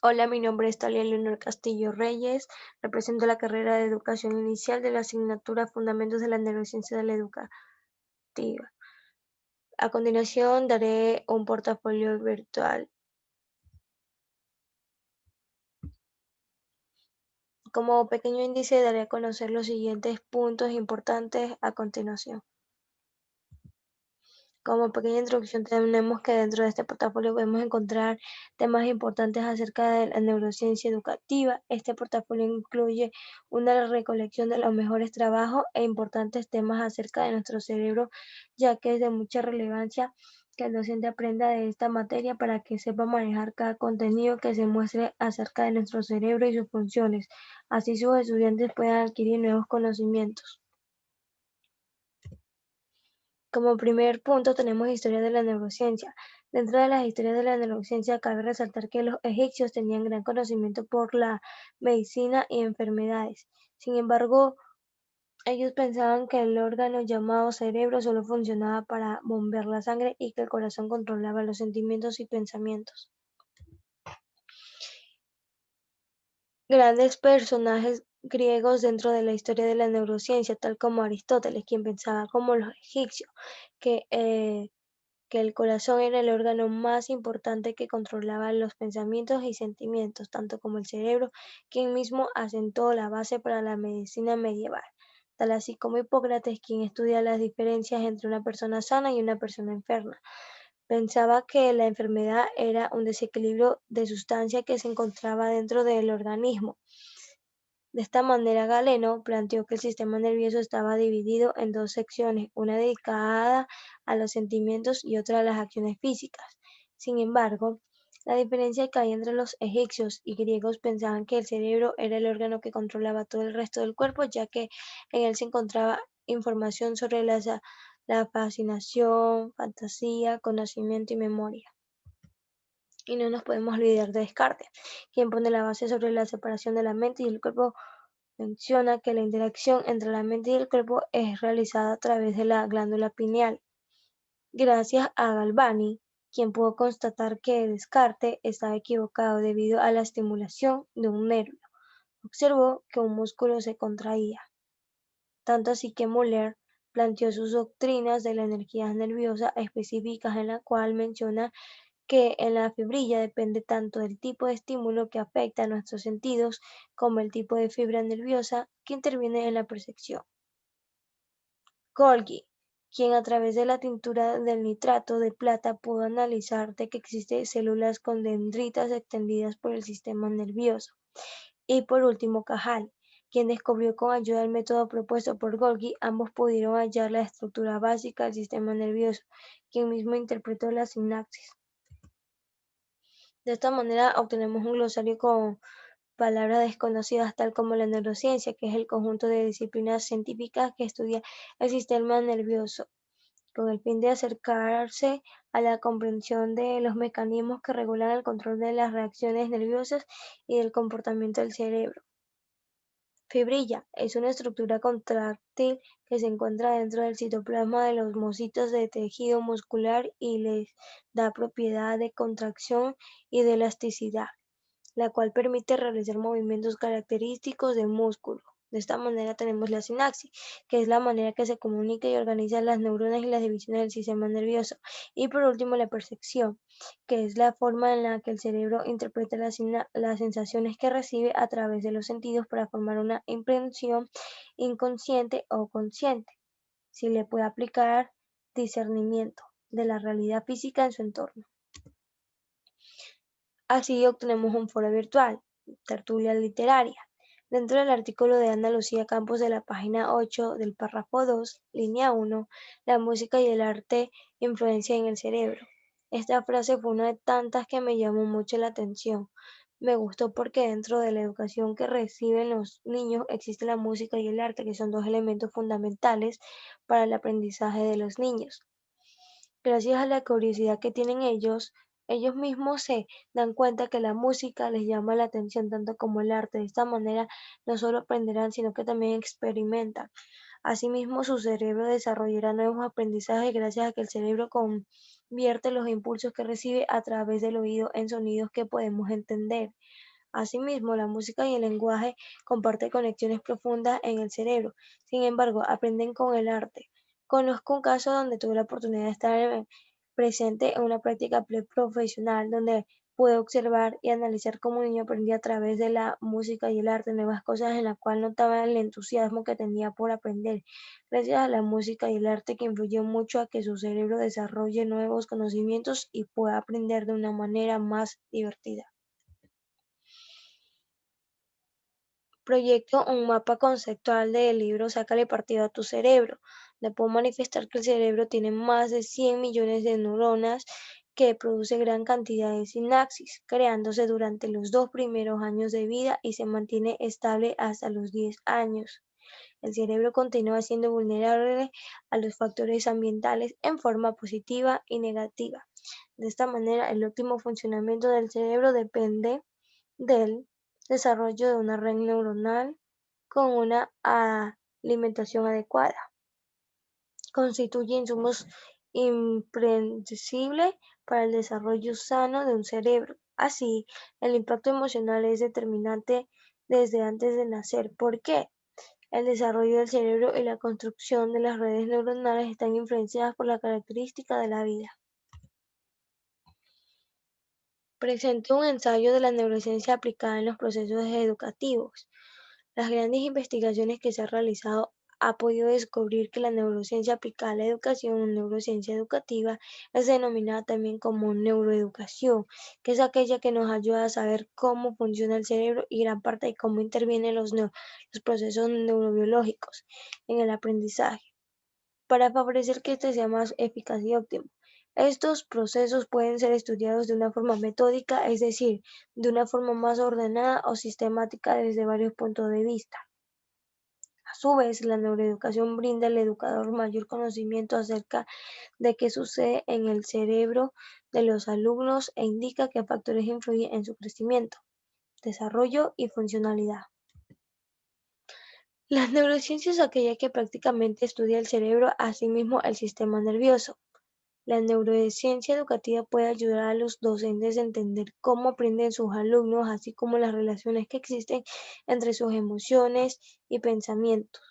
Hola, mi nombre es Talia Leonor Castillo Reyes, represento la carrera de Educación Inicial de la asignatura Fundamentos de la Neurociencia de la Educativa. A continuación daré un portafolio virtual. Como pequeño índice daré a conocer los siguientes puntos importantes a continuación. Como pequeña introducción tenemos que dentro de este portafolio podemos encontrar temas importantes acerca de la neurociencia educativa. Este portafolio incluye una recolección de los mejores trabajos e importantes temas acerca de nuestro cerebro, ya que es de mucha relevancia que el docente aprenda de esta materia para que sepa manejar cada contenido que se muestre acerca de nuestro cerebro y sus funciones. Así sus estudiantes puedan adquirir nuevos conocimientos. Como primer punto tenemos historia de la neurociencia. Dentro de las historias de la neurociencia cabe resaltar que los egipcios tenían gran conocimiento por la medicina y enfermedades. Sin embargo, ellos pensaban que el órgano llamado cerebro solo funcionaba para bombear la sangre y que el corazón controlaba los sentimientos y pensamientos. Grandes personajes griegos dentro de la historia de la neurociencia, tal como Aristóteles, quien pensaba como los egipcios, que que el corazón era el órgano más importante que controlaba los pensamientos y sentimientos, tanto como el cerebro, quien mismo asentó la base para la medicina medieval, tal así como Hipócrates, quien estudia las diferencias entre una persona sana y una persona enferma. Pensaba que la enfermedad era un desequilibrio de sustancia que se encontraba dentro del organismo. De esta manera, Galeno planteó que el sistema nervioso estaba dividido en dos secciones, una dedicada a los sentimientos y otra a las acciones físicas. Sin embargo, la diferencia que hay entre los egipcios y griegos pensaban que el cerebro era el órgano que controlaba todo el resto del cuerpo, ya que en él se encontraba información sobre la fascinación, fantasía, conocimiento y memoria. Y no nos podemos olvidar de Descartes, quien pone la base sobre la separación de la mente y el cuerpo. Menciona que la interacción entre la mente y el cuerpo es realizada a través de la glándula pineal, gracias a Galvani, quien pudo constatar que Descartes estaba equivocado debido a la estimulación de un nervio. Observó que un músculo se contraía, tanto así que Müller planteó sus doctrinas de la energía nerviosa específicas en la cual menciona que en la fibrilla depende tanto del tipo de estímulo que afecta a nuestros sentidos como el tipo de fibra nerviosa que interviene en la percepción. Golgi, quien a través de la tintura del nitrato de plata pudo analizar de que existen células con dendritas extendidas por el sistema nervioso. Y por último, Cajal, quien descubrió con ayuda del método propuesto por Golgi, ambos pudieron hallar la estructura básica del sistema nervioso, quien mismo interpretó la sinapsis. De esta manera obtenemos un glosario con palabras desconocidas tal como la neurociencia, que es el conjunto de disciplinas científicas que estudia el sistema nervioso, con el fin de acercarse a la comprensión de los mecanismos que regulan el control de las reacciones nerviosas y del comportamiento del cerebro. Fibrilla es una estructura contráctil que se encuentra dentro del citoplasma de los mocitos de tejido muscular y les da propiedad de contracción y de elasticidad, la cual permite realizar movimientos característicos del músculo. De esta manera tenemos la sinapsis, que es la manera que se comunica y organiza las neuronas y las divisiones del sistema nervioso. Y por último, la percepción, que es la forma en la que el cerebro interpreta las sensaciones que recibe a través de los sentidos para formar una impresión inconsciente o consciente. Se le puede aplicar discernimiento de la realidad física en su entorno. Así obtenemos un foro virtual, tertulia literaria. Dentro del artículo de Ana Lucía Campos de la página 8 del párrafo 2, línea 1, la música y el arte influencian en el cerebro. Esta frase fue una de tantas que me llamó mucho la atención. Me gustó porque dentro de la educación que reciben los niños existe la música y el arte, que son dos elementos fundamentales para el aprendizaje de los niños. Gracias a la curiosidad que tienen ellos mismos se dan cuenta que la música les llama la atención tanto como el arte. De esta manera no solo aprenderán, sino que también experimentan. Asimismo, su cerebro desarrollará nuevos aprendizajes gracias a que el cerebro convierte los impulsos que recibe a través del oído en sonidos que podemos entender. Asimismo, la música y el lenguaje comparten conexiones profundas en el cerebro. Sin embargo, aprenden con el arte. Conozco un caso donde tuve la oportunidad de estar presente en una práctica profesional donde pude observar y analizar cómo un niño aprendía a través de la música y el arte nuevas cosas en la cual notaba el entusiasmo que tenía por aprender. Gracias a la música y el arte que influyó mucho a que su cerebro desarrolle nuevos conocimientos y pueda aprender de una manera más divertida. Proyecto un mapa conceptual del libro Sácale partido a tu cerebro. Le puedo manifestar que el cerebro tiene más de 100 millones de neuronas que produce gran cantidad de sinapsis, creándose durante los 2 primeros años de vida y se mantiene estable hasta los 10 años. El cerebro continúa siendo vulnerable a los factores ambientales en forma positiva y negativa. De esta manera, el óptimo funcionamiento del cerebro depende del desarrollo de una red neuronal con una alimentación adecuada. Constituye insumos imprescindibles para el desarrollo sano de un cerebro. Así, el impacto emocional es determinante desde antes de nacer. ¿Por qué? El desarrollo del cerebro y la construcción de las redes neuronales están influenciadas por la característica de la vida. Presento un ensayo de la neurociencia aplicada en los procesos educativos. Las grandes investigaciones que se han realizado han podido descubrir que la neurociencia aplicada a la educación o neurociencia educativa es denominada también como neuroeducación, que es aquella que nos ayuda a saber cómo funciona el cerebro y gran parte de cómo intervienen los procesos neurobiológicos en el aprendizaje para favorecer que éste sea más eficaz y óptimo. Estos procesos pueden ser estudiados de una forma metódica, es decir, de una forma más ordenada o sistemática desde varios puntos de vista. A su vez, la neuroeducación brinda al educador mayor conocimiento acerca de qué sucede en el cerebro de los alumnos e indica qué factores influyen en su crecimiento, desarrollo y funcionalidad. La neurociencia es aquella que prácticamente estudia el cerebro, asimismo el sistema nervioso. La neurociencia educativa puede ayudar a los docentes a entender cómo aprenden sus alumnos, así como las relaciones que existen entre sus emociones y pensamientos,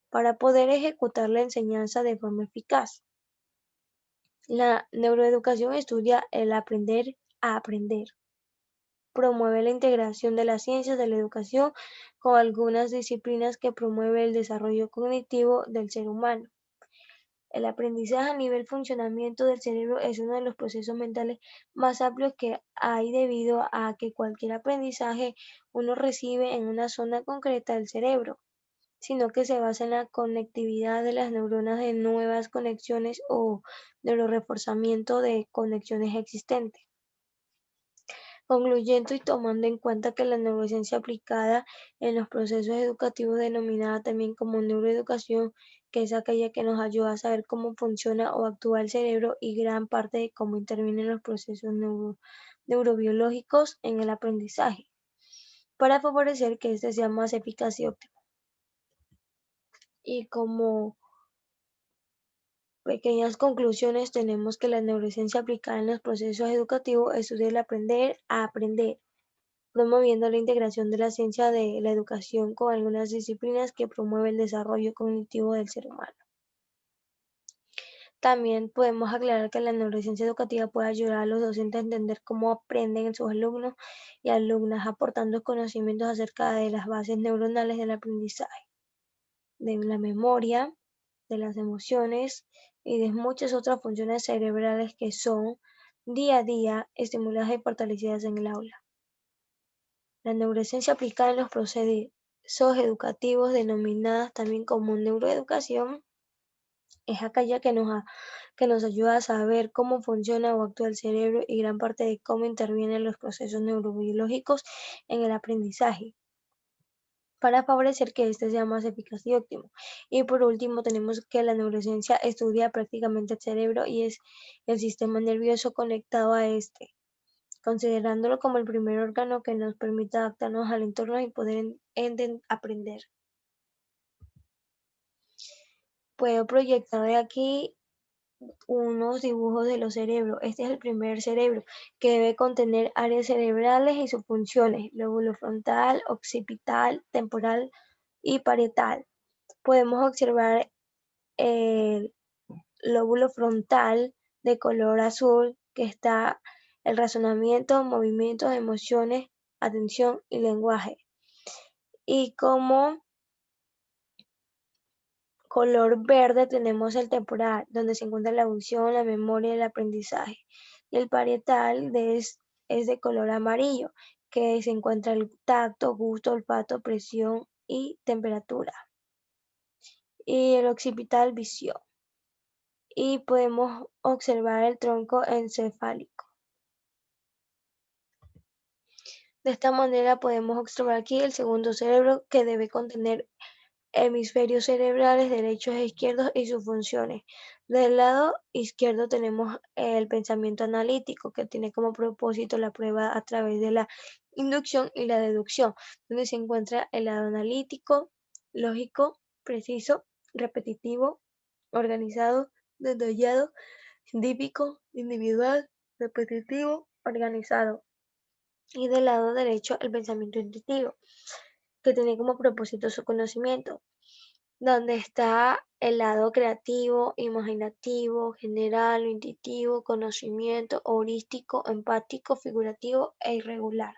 para poder ejecutar la enseñanza de forma eficaz. La neuroeducación estudia el aprender a aprender. Promueve la integración de las ciencias de la educación con algunas disciplinas que promueven el desarrollo cognitivo del ser humano. El aprendizaje a nivel funcionamiento del cerebro es uno de los procesos mentales más amplios que hay debido a que cualquier aprendizaje uno recibe en una zona concreta del cerebro, sino que se basa en la conectividad de las neuronas de nuevas conexiones o neuroreforzamiento de conexiones existentes. Concluyendo y tomando en cuenta que la neurociencia aplicada en los procesos educativos, denominada también como neuroeducación, que es aquella que nos ayuda a saber cómo funciona o actúa el cerebro y gran parte de cómo intervienen los procesos neurobiológicos en el aprendizaje, para favorecer que éste sea más eficaz y óptimo. Y como pequeñas conclusiones, tenemos que la neurociencia aplicada en los procesos educativos estudia el aprender a aprender, promoviendo la integración de la ciencia de la educación con algunas disciplinas que promueven el desarrollo cognitivo del ser humano. También podemos aclarar que la neurociencia educativa puede ayudar a los docentes a entender cómo aprenden sus alumnos y alumnas, aportando conocimientos acerca de las bases neuronales del aprendizaje, de la memoria, de las emociones y de muchas otras funciones cerebrales que son día a día estimuladas y fortalecidas en el aula. La neurociencia aplicada en los procesos educativos, denominadas también como neuroeducación, es aquella que nos ayuda a saber cómo funciona o actúa el cerebro y gran parte de cómo intervienen los procesos neurobiológicos en el aprendizaje, para favorecer que éste sea más eficaz y óptimo. Y por último, tenemos que la neurociencia estudia prácticamente el cerebro y es el sistema nervioso conectado a este, considerándolo como el primer órgano que nos permite adaptarnos al entorno y poder aprender. Puedo proyectar de aquí unos dibujos de los cerebros. Este es el primer cerebro, que debe contener áreas cerebrales y sus funciones: lóbulo frontal, occipital, temporal y parietal. Podemos observar el lóbulo frontal de color azul, que está el razonamiento, movimientos, emociones, atención y lenguaje. Y como color verde tenemos el temporal, donde se encuentra la audición, la memoria y el aprendizaje. Y el parietal es de color amarillo, que se encuentra el tacto, gusto, olfato, presión y temperatura. Y el occipital, visión. Y podemos observar el tronco encefálico. De esta manera podemos observar aquí el segundo cerebro, que debe contener hemisferios cerebrales derechos e izquierdos y sus funciones. Del lado izquierdo tenemos el pensamiento analítico, que tiene como propósito la prueba a través de la inducción y la deducción, donde se encuentra el lado analítico, lógico, preciso, repetitivo, organizado, detallado, científico, individual, repetitivo, organizado. Y del lado derecho el pensamiento intuitivo, que tiene como propósito su conocimiento, donde está el lado creativo, imaginativo, general, intuitivo, conocimiento, heurístico, empático, figurativo e irregular.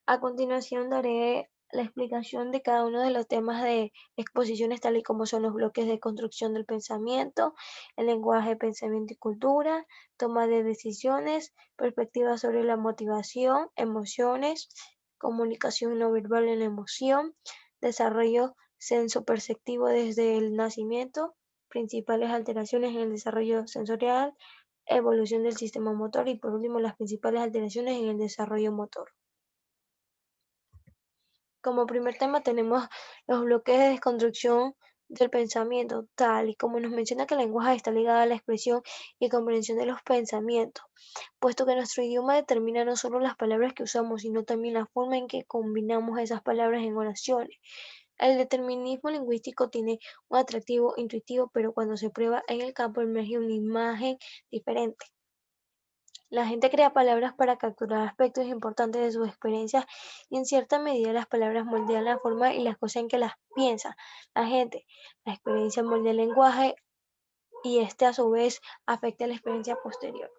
A continuación daré la explicación de cada uno de los temas de exposiciones, tal y como son los bloques de construcción del pensamiento, el lenguaje, pensamiento y cultura, toma de decisiones, perspectivas sobre la motivación, emociones, comunicación no verbal en la emoción, desarrollo sensoperceptivo desde el nacimiento, principales alteraciones en el desarrollo sensorial, evolución del sistema motor y por último las principales alteraciones en el desarrollo motor. Como primer tema tenemos los bloques de desconstrucción del pensamiento, tal y como nos menciona que el lenguaje está ligado a la expresión y comprensión de los pensamientos, puesto que nuestro idioma determina no solo las palabras que usamos, sino también la forma en que combinamos esas palabras en oraciones. El determinismo lingüístico tiene un atractivo intuitivo, pero cuando se prueba en el campo emerge una imagen diferente. La gente crea palabras para capturar aspectos importantes de sus experiencias y en cierta medida las palabras moldean la forma y las cosas en que las piensa la gente. La experiencia moldea el lenguaje y este a su vez afecta la experiencia posterior.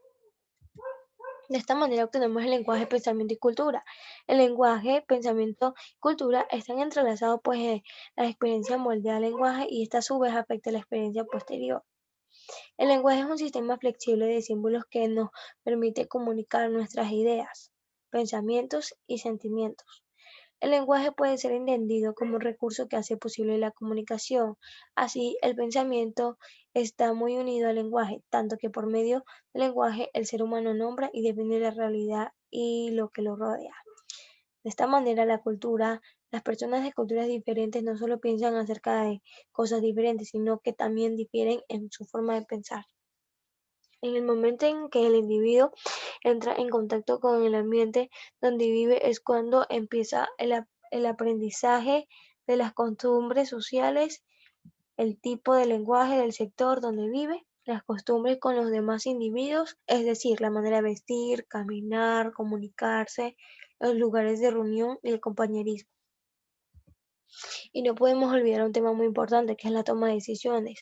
De esta manera obtenemos el lenguaje, pensamiento y cultura. El lenguaje, pensamiento y cultura están entrelazados, pues la experiencia moldea el lenguaje y esta a su vez afecta la experiencia posterior. El lenguaje es un sistema flexible de símbolos que nos permite comunicar nuestras ideas, pensamientos y sentimientos. El lenguaje puede ser entendido como un recurso que hace posible la comunicación. Así, el pensamiento está muy unido al lenguaje, tanto que por medio del lenguaje el ser humano nombra y define la realidad y lo que lo rodea. De esta manera, las personas de culturas diferentes no solo piensan acerca de cosas diferentes, sino que también difieren en su forma de pensar. En el momento en que el individuo entra en contacto con el ambiente donde vive es cuando empieza el aprendizaje de las costumbres sociales, el tipo de lenguaje del sector donde vive, las costumbres con los demás individuos, es decir, la manera de vestir, caminar, comunicarse, los lugares de reunión y el compañerismo. Y no podemos olvidar un tema muy importante que es la toma de decisiones,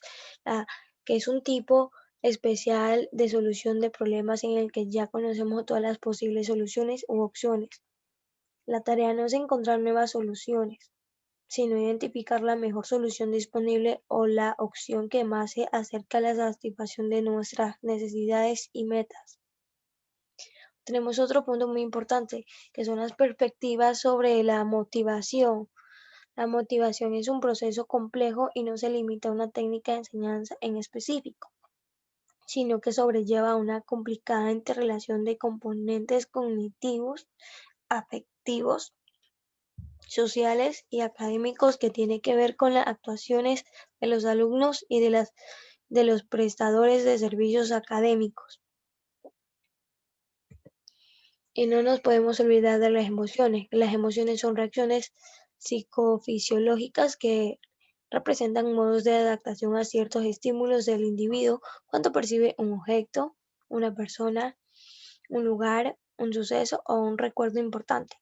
que es un tipo especial de solución de problemas en el que ya conocemos todas las posibles soluciones u opciones. La tarea no es encontrar nuevas soluciones, sino identificar la mejor solución disponible o la opción que más se acerca a la satisfacción de nuestras necesidades y metas. Tenemos otro punto muy importante, que son las perspectivas sobre la motivación. La motivación es un proceso complejo y no se limita a una técnica de enseñanza en específico, sino que sobrelleva una complicada interrelación de componentes cognitivos, afectivos, sociales y académicos que tiene que ver con las actuaciones de los alumnos y de los prestadores de servicios académicos. Y no nos podemos olvidar de las emociones. Las emociones son reacciones psicofisiológicas que representan modos de adaptación a ciertos estímulos del individuo cuando percibe un objeto, una persona, un lugar, un suceso o un recuerdo importante.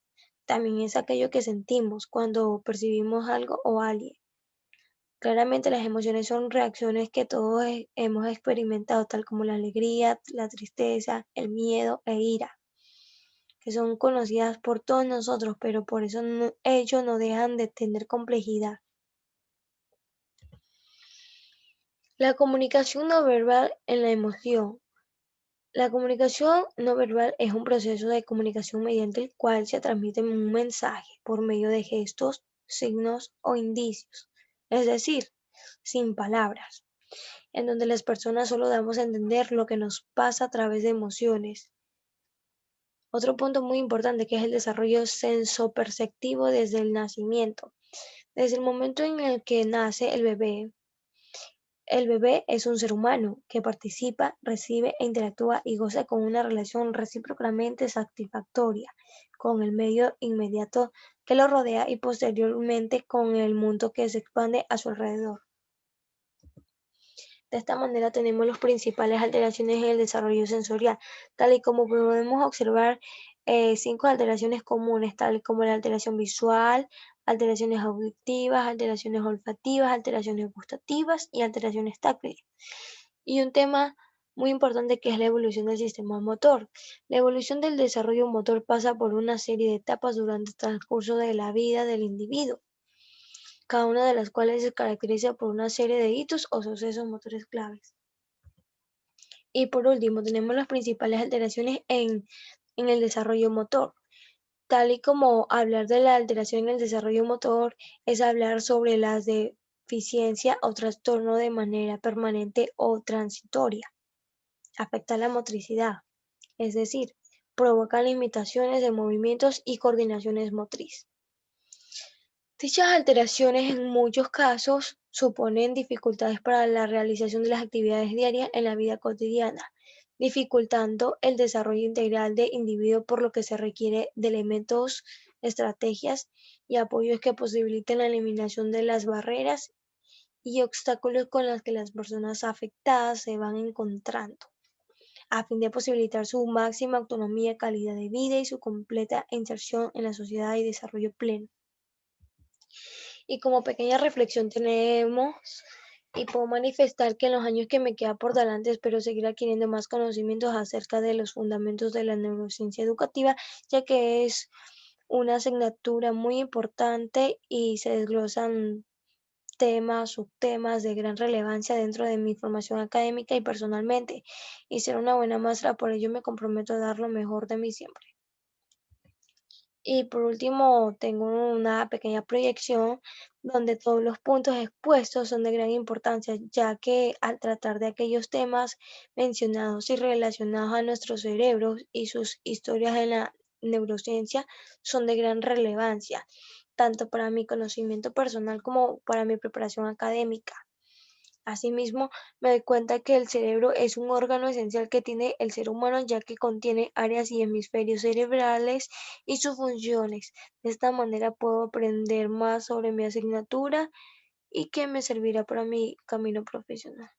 También es aquello que sentimos cuando percibimos algo o alguien. Claramente las emociones son reacciones que todos hemos experimentado, tal como la alegría, la tristeza, el miedo e ira, que son conocidas por todos nosotros, pero por eso ellos no dejan de tener complejidad. La comunicación no verbal en la emoción. La comunicación no verbal es un proceso de comunicación mediante el cual se transmite un mensaje por medio de gestos, signos o indicios, es decir, sin palabras, en donde las personas solo damos a entender lo que nos pasa a través de emociones. Otro punto muy importante que es el desarrollo sensoperceptivo desde el nacimiento. Desde el momento en el que nace el bebé es un ser humano que participa, recibe e interactúa y goza con una relación recíprocamente satisfactoria con el medio inmediato que lo rodea y posteriormente con el mundo que se expande a su alrededor. De esta manera tenemos las principales alteraciones en el desarrollo sensorial, tal y como podemos observar 5 alteraciones comunes, tal como la alteración visual, alteraciones auditivas, alteraciones olfativas, alteraciones gustativas y alteraciones táctiles. Y un tema muy importante que es la evolución del sistema motor. La evolución del desarrollo motor pasa por una serie de etapas durante el transcurso de la vida del individuo, cada una de las cuales se caracteriza por una serie de hitos o sucesos motores claves. Y por último, tenemos las principales alteraciones en el desarrollo motor. Tal y como hablar de la alteración en el desarrollo motor es hablar sobre la deficiencia o trastorno de manera permanente o transitoria. Afecta la motricidad, es decir, provoca limitaciones de movimientos y coordinaciones motriz. Dichas alteraciones en muchos casos suponen dificultades para la realización de las actividades diarias en la vida cotidiana, dificultando el desarrollo integral del individuo, por lo que se requiere de elementos, estrategias y apoyos que posibiliten la eliminación de las barreras y obstáculos con los que las personas afectadas se van encontrando, a fin de posibilitar su máxima autonomía, calidad de vida y su completa inserción en la sociedad y desarrollo pleno. Y como pequeña reflexión tenemos y puedo manifestar que en los años que me queda por delante espero seguir adquiriendo más conocimientos acerca de los fundamentos de la neurociencia educativa, ya que es una asignatura muy importante y se desglosan temas, subtemas de gran relevancia dentro de mi formación académica y personalmente, y ser una buena maestra, por ello me comprometo a dar lo mejor de mí siempre. Y por último, tengo una pequeña proyección donde todos los puntos expuestos son de gran importancia, ya que al tratar de aquellos temas mencionados y relacionados a nuestro cerebro y sus historias en la neurociencia son de gran relevancia, tanto para mi conocimiento personal como para mi preparación académica. Asimismo, me doy cuenta que el cerebro es un órgano esencial que tiene el ser humano, ya que contiene áreas y hemisferios cerebrales y sus funciones. De esta manera puedo aprender más sobre mi asignatura y que me servirá para mi camino profesional.